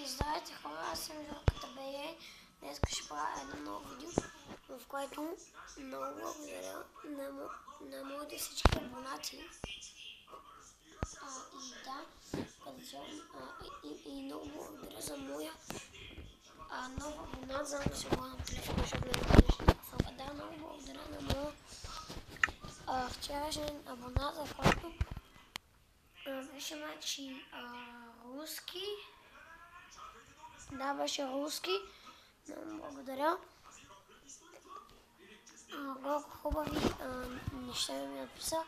Здравейте хора, аз съм Жорката БЕ. Днес ще правя едно ново видео, в което много благодаря на моите всички абонати. И много благодаря за моя нов абонат, за да се говоря на телефона, защото не е да, много благодаря на моя вчерашен абонат, за който беше значи руски. Да, беше руски. Много благодаря. Колко хубави неща ми написа.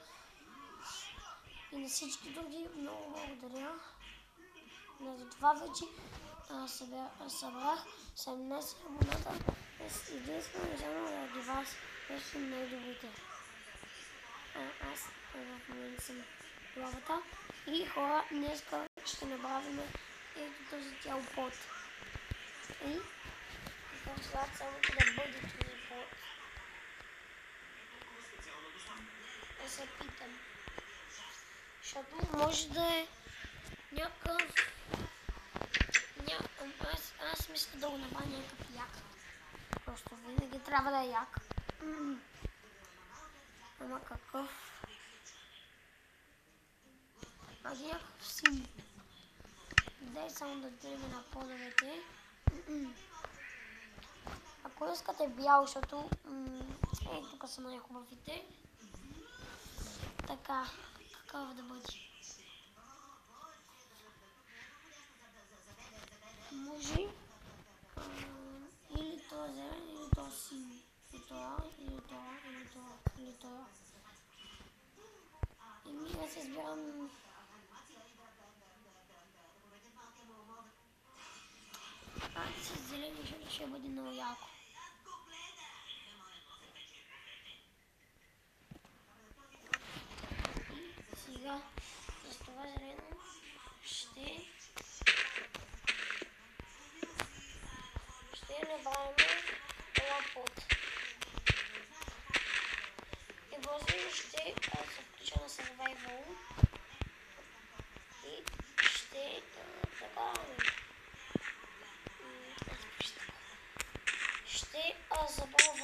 И на всички други много благодаря. За това вече събрах 17 абоната. Единствено и само заради вас. Вие сте най-добрите. Аз в момента съм в главата. И хора, днес ще направим ето този цял пот. И така желая само да бъде този пот. Да се питам. Защото може да е някакъв... Аз мисля да го направя някакъв як. Просто винаги трябва да е як. Ама какъв? Някакъв син. Дай само да гледаме на подовете. Ако искате бял, защото тук са най-хубавите. Така, какъв да бъде? Може или това зелен, или това син. Или това, или това, или това, или това. И ми аз избирам... си зелен, защото ще бъде много яко. И сега с това зелено ще направим това пот. И после ще се включа на survival и ще така ще забавам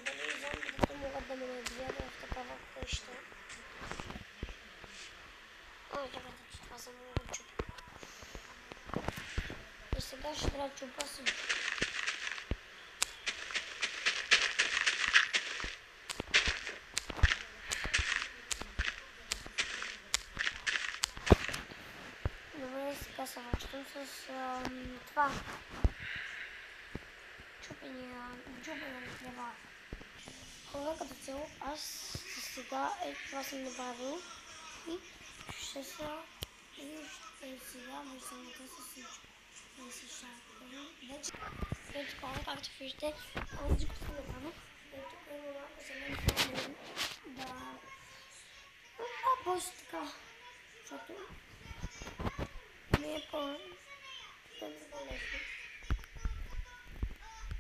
дали зомбите могат да ме надвият в такава къща. Ой, чакайте, че това съм много чупа. И сега ще трябва чупа си. Добре, сега се връщам с това. Чупения хлеба. Хора, като цяло, аз сега това съм направил и ще сега мисълната се случва. Вече хора, както виждате, всичко съм направил. Тук има малко за мен да... просто така, защото ми е по-лесно.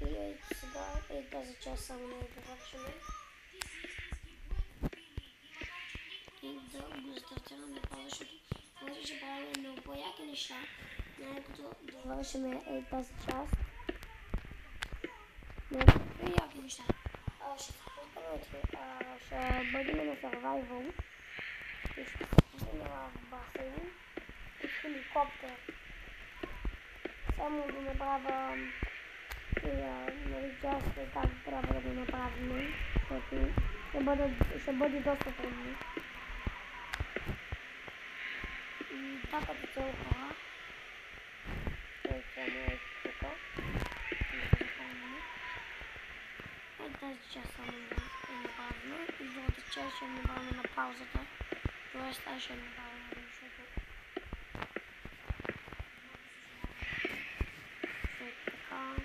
И ето сега, тази част само не довършваме. И да го стартираме направо, защото може ще правим много по-яки неща. Най-като довършим тази част. Много по-яки неща. Ще се пускаме, ще бъдем на survival. И ще се пускаме в басейн. И в хеликоптер. Само да направя част как трябва да го направим, защото ще бъде доста трудно. И така като цяло хора. Тази част само да направим и другата част ще направим на паузата. Тоест аз ще направим, защото така.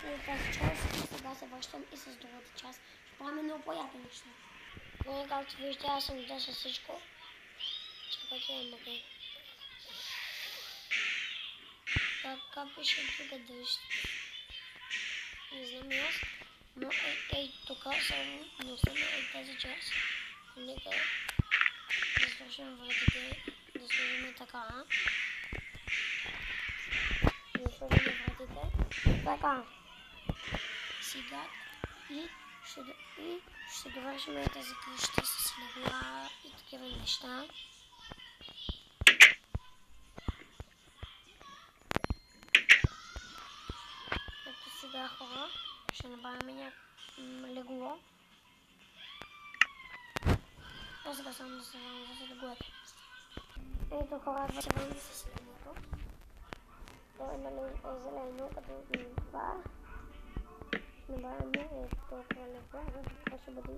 и тази част. Сега се връщам и с другата част. Ще правим много по-яки неща. Както виждате, аз съм да с всичко. Чакайте, мъкай. Така пише тук дъжд. Не знам и аз. Но ей тук съм носа на тази част. Нека да сложим вратите. Да сложим така. Да сложим вратите. Така. Сега и ще довършим тази къща с легла и такива неща. Ето сега, хора, ще направим легло. Аз сега само да се върна за леглото. Ето, хора, аз се върна с леглото. То е зелено, като това. Набавяме толкова легла, това ще бъде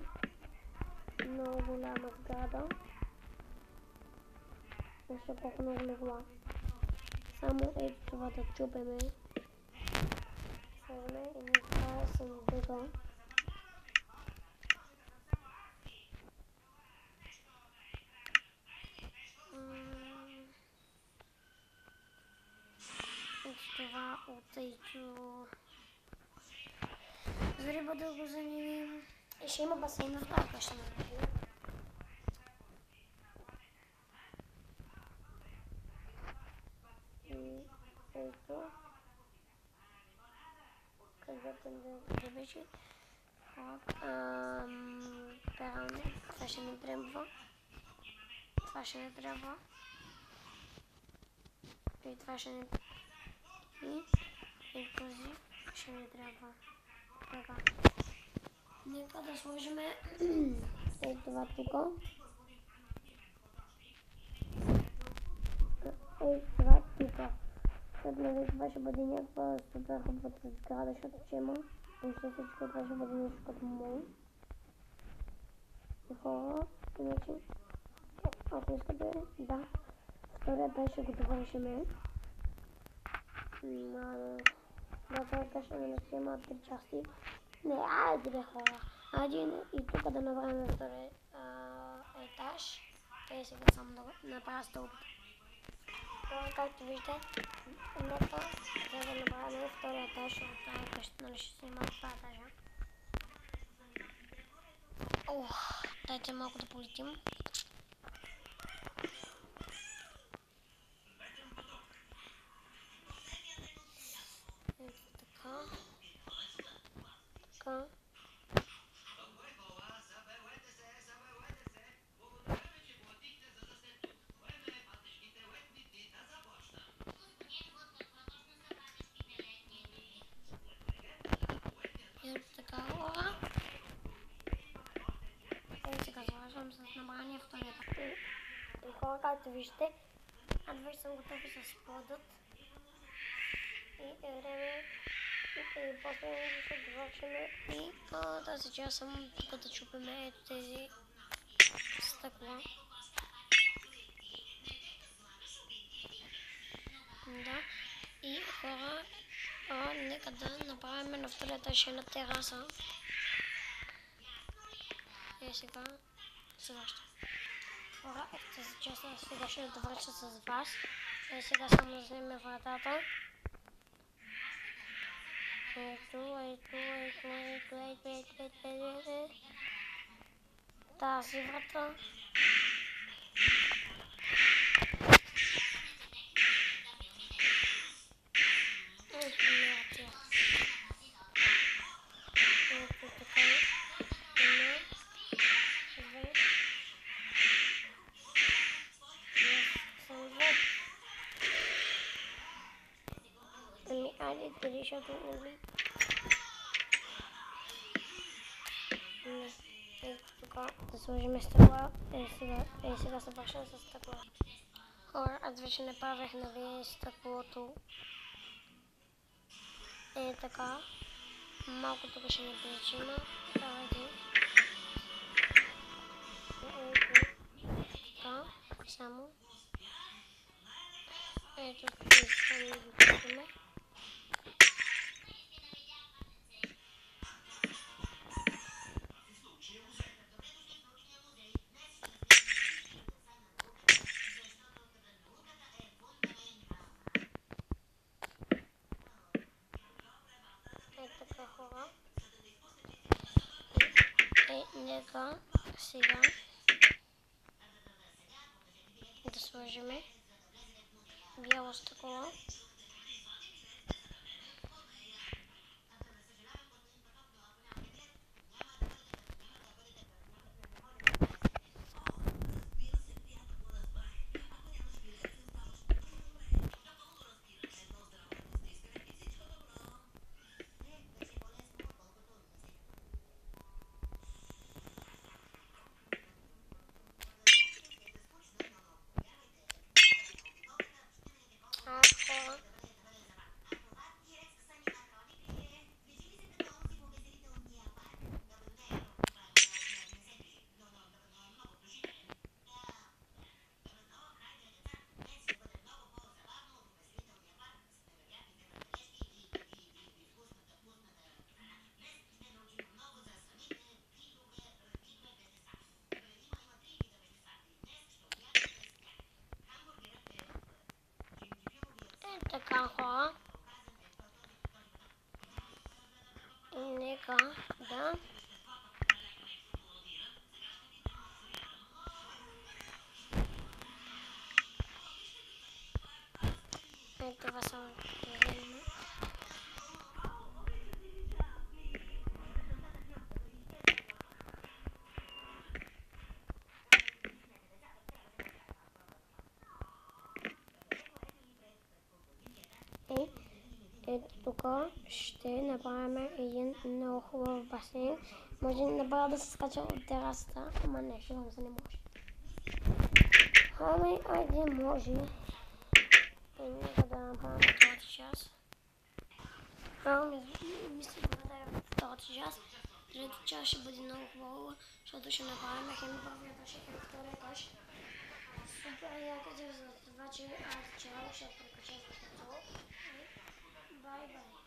много голяма сграда. Още колко много легла. Само ето това да чупеме. Слагаме и накрая съм дъга. Ето това от ето. За риба да го занимим. И ще има басейн в тази къща. И ето. Където да беше. Пералник. Това ще ни трябва. Това ще ни трябва. И това ще ни трябва. И този ще ни трябва. Така. Нека да сложим ето това тук. Ето това тук. Това ще бъде някаква супер хубавата сграда, защото ще има въобще всичко. Това ще бъде нещо като мол. И хора, иначе, ако искате, да, втория етаж ще го довършим. Да, това къща не ще има 3 части. Не, айде бе хора. Айде и тук да направим втори етаж. Те сега само да направя стълбите. Както виждате, нека да направим втори етаж от тази къща, нали ще има 2 етажа. Дайте малко да полетим. Ето така. Така. Ето така, хора. Ето сега завършвам с набрания втория етап. И хора, както виждате, аз вече съм готов с подът. И е време. И после ще довършим и тази част съм тук да чупим ето тези стъкла. Да. И хора, нека да направим на втория етаж една тераса. И сега се връщам. Хора, ето тази част аз сега ще довърша с вас. И сега само да вземем вратата. Ето. Тази врата. Ето така. Айде, защото нали. Ето така, да сложим стъкла. Сега се вършим с стъкла. Хора, аз вече не правех нали стъклото. Така. Малко тук ще не причина. Давайте. Така, само. Ето, само да го купим. нека сега да сложим бяло стъкло. Така, хора. И нека да това само видим. Ето тук ще направим един много хубав басейн. Може направо да се скача от терасата, ама не, шегувам се, не може. Ами, айде може. Нека да направим втората част. Мисля да направим втората част. Третата част ще бъде много хубава, защото ще направим хем първия етаж, хем втория етаж. Супер яките за това, че аз вчера ще прекачах като. Bye bye.